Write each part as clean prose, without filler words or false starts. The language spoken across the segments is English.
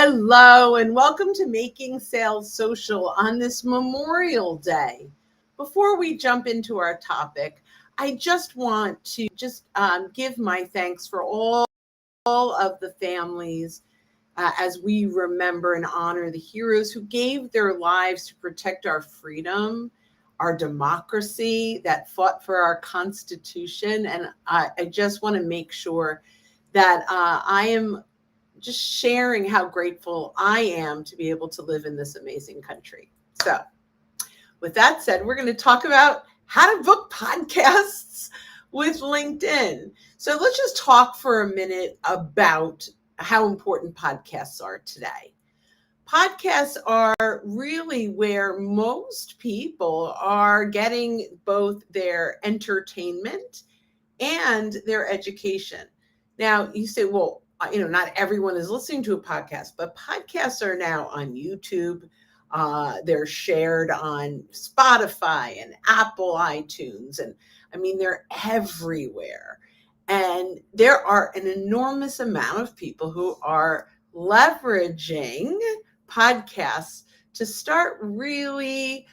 Hello, and welcome to Making Sales Social on this Memorial Day. Before we jump into our topic, I just want to give my thanks for all of the families as we remember and honor the heroes who gave their lives to protect our freedom, our democracy, that fought for our Constitution. And I just want to make sure that I am just sharing how grateful I am to be able to live in this amazing country. So with that said, we're going to talk about how to book podcasts with LinkedIn. So let's just talk for a minute about how important podcasts are today. Podcasts are really where most people are getting both their entertainment and their education. Now you say, well, not everyone is listening to a podcast, but podcasts are now on YouTube. They're shared on Spotify and Apple iTunes. And they're everywhere. And there are an enormous amount of people who are leveraging podcasts to start really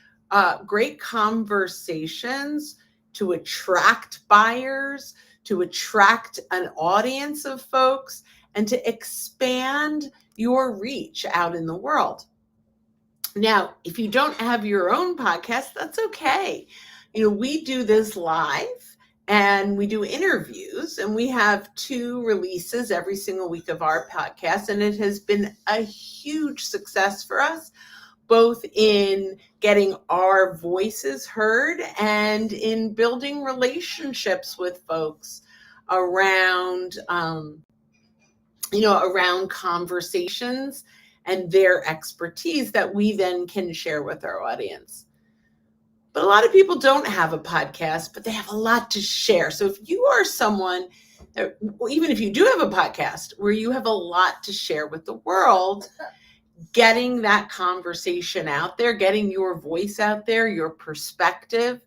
great conversations, to attract buyers, to attract an audience of folks, and to expand your reach out in the world. Now, if you don't have your own podcast, that's okay. We do this live and we do interviews, and we have 2 releases every single week of our podcast, and it has been a huge success for us, both in getting our voices heard and in building relationships with folks around, around conversations and their expertise that we then can share with our audience. But a lot of people don't have a podcast, but they have a lot to share. So if you are someone, even if you do have a podcast where you have a lot to share with the world, getting that conversation out there, getting your voice out there, your perspective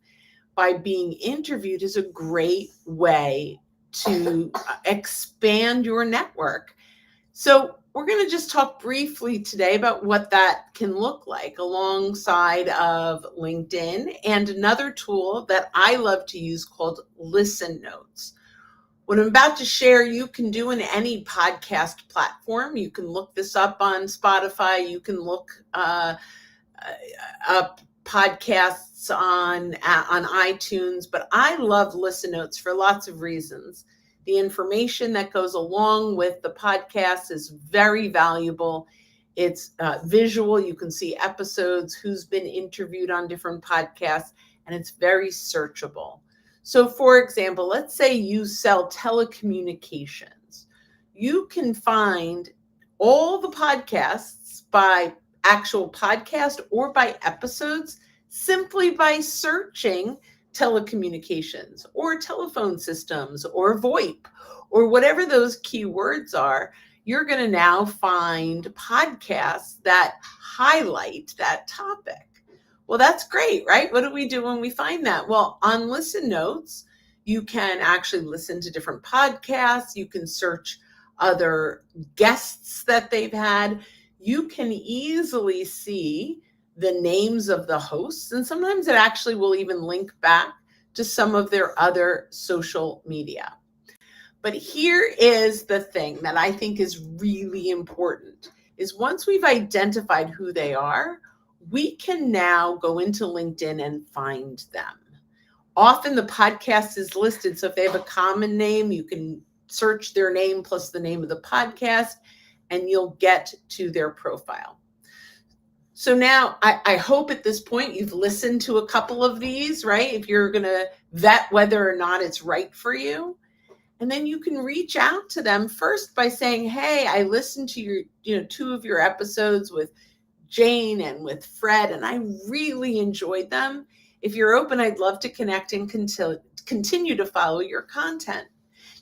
by being interviewed is a great way to expand your network. So we're going to just talk briefly today about what that can look like alongside of LinkedIn and another tool that I love to use called Listen Notes. What I'm about to share, you can do in any podcast platform. You can look this up on Spotify. You can look up podcasts on iTunes. But I love Listen Notes for lots of reasons. The information that goes along with the podcast is very valuable. It's visual. You can see episodes, who's been interviewed on different podcasts, and it's very searchable. So for example, let's say you sell telecommunications. You can find all the podcasts by actual podcast or by episodes simply by searching telecommunications or telephone systems or VoIP or whatever those keywords are. You're going to now find podcasts that highlight that topic. Well, that's great, right? What do we do when we find that? Well, on Listen Notes, you can actually listen to different podcasts. You can search other guests that they've had. You can easily see the names of the hosts, and sometimes it actually will even link back to some of their other social media. But here is the thing that I think is really important, is once we've identified who they are, we can now go into LinkedIn and find them. Often the podcast is listed, so if they have a common name, you can search their name plus the name of the podcast, and you'll get to their profile. So now I hope at this point you've listened to a couple of these, right? If you're going to vet whether or not it's right for you. And then you can reach out to them first by saying, hey, I listened to your, 2 of your episodes with Jane and with Fred, and I really enjoyed them. If you're open, I'd love to connect and continue to follow your content.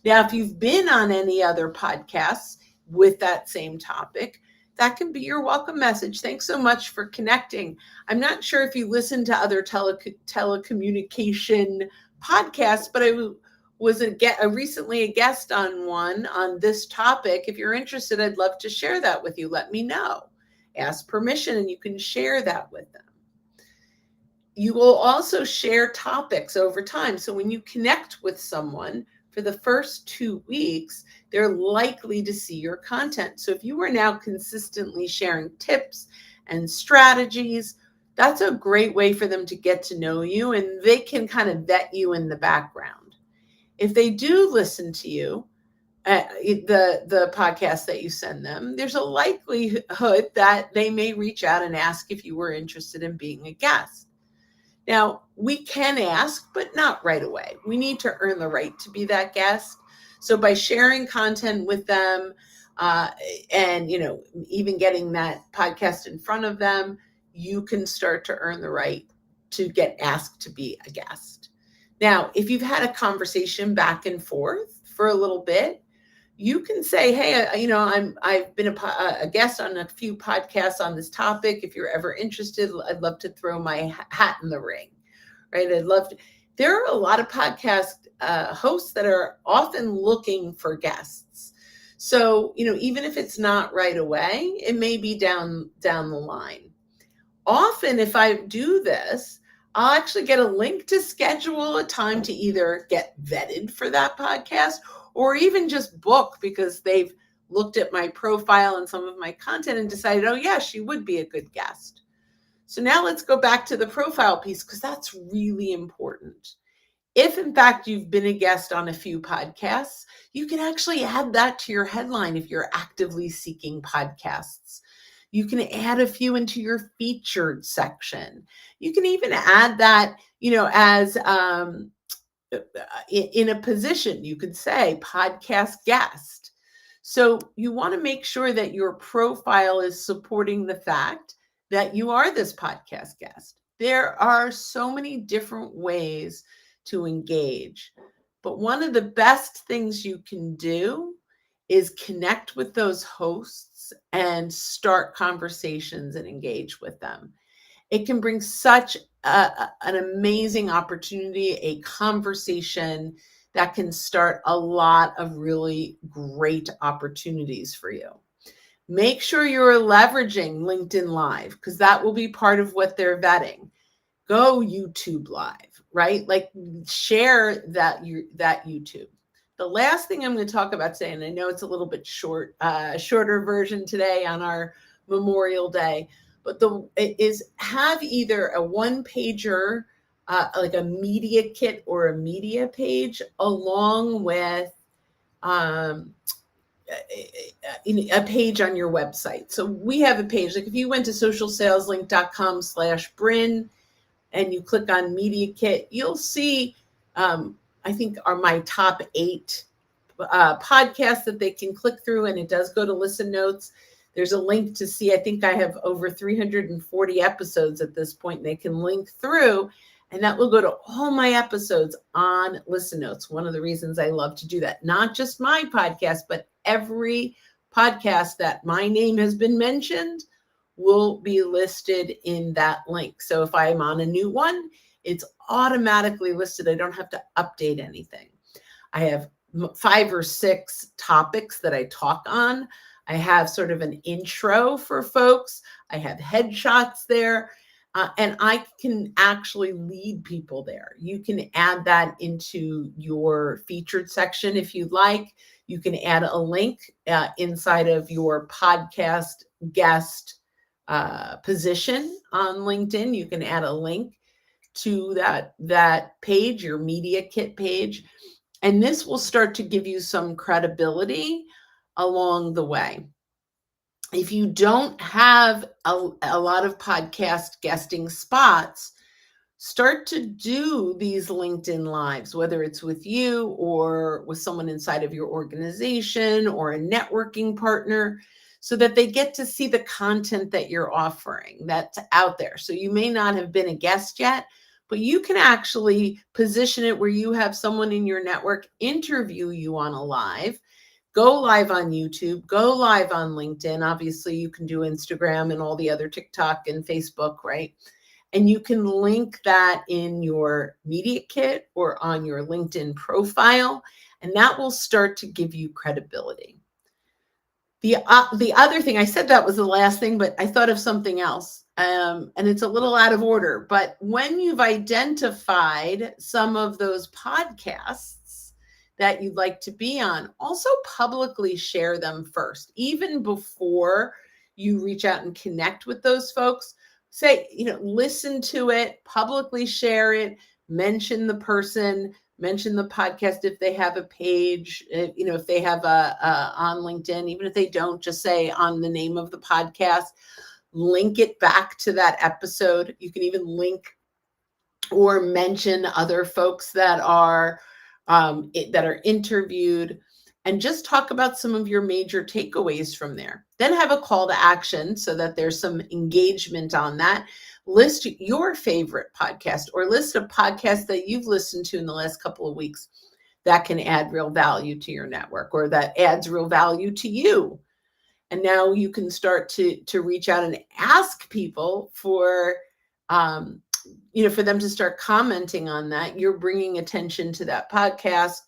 Now, if you've been on any other podcasts with that same topic, that can be your welcome message. Thanks so much for connecting. I'm not sure if you listen to other telecommunication podcasts, but I was recently a guest on one on this topic. If you're interested, I'd love to share that with you. Let me know. Ask permission and you can share that with them. You will also share topics over time. So when you connect with someone for the first 2 weeks, they're likely to see your content. So if you are now consistently sharing tips and strategies, that's a great way for them to get to know you, and they can kind of vet you in the background. If they do listen to you, the podcast that you send them, there's a likelihood that they may reach out and ask if you were interested in being a guest. Now, we can ask, but not right away. We need to earn the right to be that guest. So by sharing content with them, and even getting that podcast in front of them, you can start to earn the right to get asked to be a guest. Now, if you've had a conversation back and forth for a little bit, you can say, hey, I've been a guest on a few podcasts on this topic. If you're ever interested, I'd love to throw my hat in the ring, right? There are a lot of podcast hosts that are often looking for guests. So, even if it's not right away, it may be down the line. Often, if I do this, I'll actually get a link to schedule a time to either get vetted for that podcast or even just book because they've looked at my profile and some of my content and decided, oh yeah, she would be a good guest. So now let's go back to the profile piece because that's really important. If in fact you've been a guest on a few podcasts, you can actually add that to your headline if you're actively seeking podcasts. You can add a few into your featured section. You can even add that, as in a position, you could say podcast guest. So you want to make sure that your profile is supporting the fact that you are this podcast guest. There are so many different ways to engage, but one of the best things you can do is connect with those hosts and start conversations and engage with them. It can bring such an amazing opportunity, a conversation that can start a lot of really great opportunities for you. Make sure you're leveraging LinkedIn Live because that will be part of what they're vetting. Go YouTube Live, right? Like share that YouTube. The last thing I'm going to talk about today, and I know it's a little bit shorter version today on our Memorial Day, but have either a one-pager, like a media kit or a media page, along with a page on your website. So we have a page, like if you went to socialsaleslink.com/Bryn and you click on media kit, you'll see, I think are my top 8 podcasts that they can click through, and it does go to listen notes. There's a link to see, I think I have over 340 episodes at this point, and they can link through, and that will go to all my episodes on listen notes. One of the reasons I love to do that, not just my podcast, but every podcast that my name has been mentioned will be listed in that link. So if I'm on a new one, it's automatically listed. I don't have to update anything. I have 5 or 6 topics that I talk on. I have sort of an intro for folks. I have headshots there, and I can actually lead people there. You can add that into your featured section if you'd like. You can add a link inside of your podcast guest position on LinkedIn. You can add a link to that page, your media kit page, and this will start to give you some credibility along the way. If you don't have a lot of podcast guesting spots, start to do these LinkedIn Lives, whether it's with you or with someone inside of your organization or a networking partner, so that they get to see the content that you're offering that's out there. So you may not have been a guest yet, but you can actually position it where you have someone in your network interview you on a live, go live on YouTube, go live on LinkedIn. Obviously, you can do Instagram and all the other TikTok and Facebook, right? And you can link that in your media kit or on your LinkedIn profile, and that will start to give you credibility. The other thing, I said that was the last thing, but I thought of something else, and it's a little out of order. But when you've identified some of those podcasts that you'd like to be on, also publicly share them first, even before you reach out and connect with those folks. Say, listen to it, publicly share it, mention the person, mention the podcast if they have a page, if they have a on LinkedIn, even if they don't, just say on the name of the podcast, link it back to that episode. You can even link or mention other folks that are interviewed, and just talk about some of your major takeaways from there. Then have a call to action so that there's some engagement on that. List your favorite podcast, or list a podcast that you've listened to in the last couple of weeks that can add real value to your network, or that adds real value to you. And now you can start to reach out and ask people for them to start commenting on that. You're bringing attention to that podcast.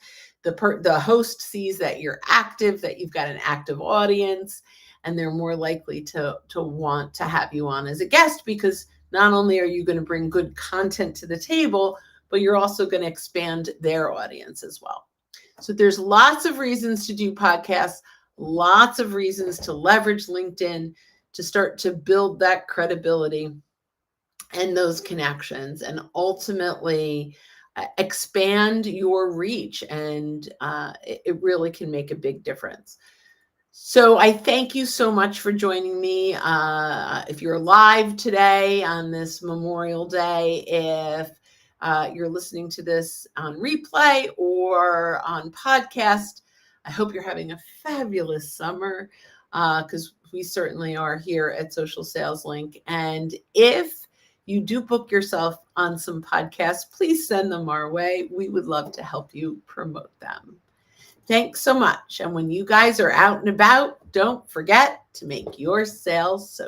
The host sees that you're active, that you've got an active audience, and they're more likely to want to have you on as a guest, because not only are you going to bring good content to the table, but you're also going to expand their audience as well. So there's lots of reasons to do podcasts, lots of reasons to leverage LinkedIn to start to build that credibility and those connections, and ultimately expand your reach. And it really can make a big difference. So I thank you so much for joining me. If you're live today on this Memorial Day, if you're listening to this on replay or on podcast, I hope you're having a fabulous summer, because we certainly are here at Social Sales Link. And if you do book yourself on some podcasts, please send them our way. We would love to help you promote them. Thanks so much. And when you guys are out and about, don't forget to make your sales social.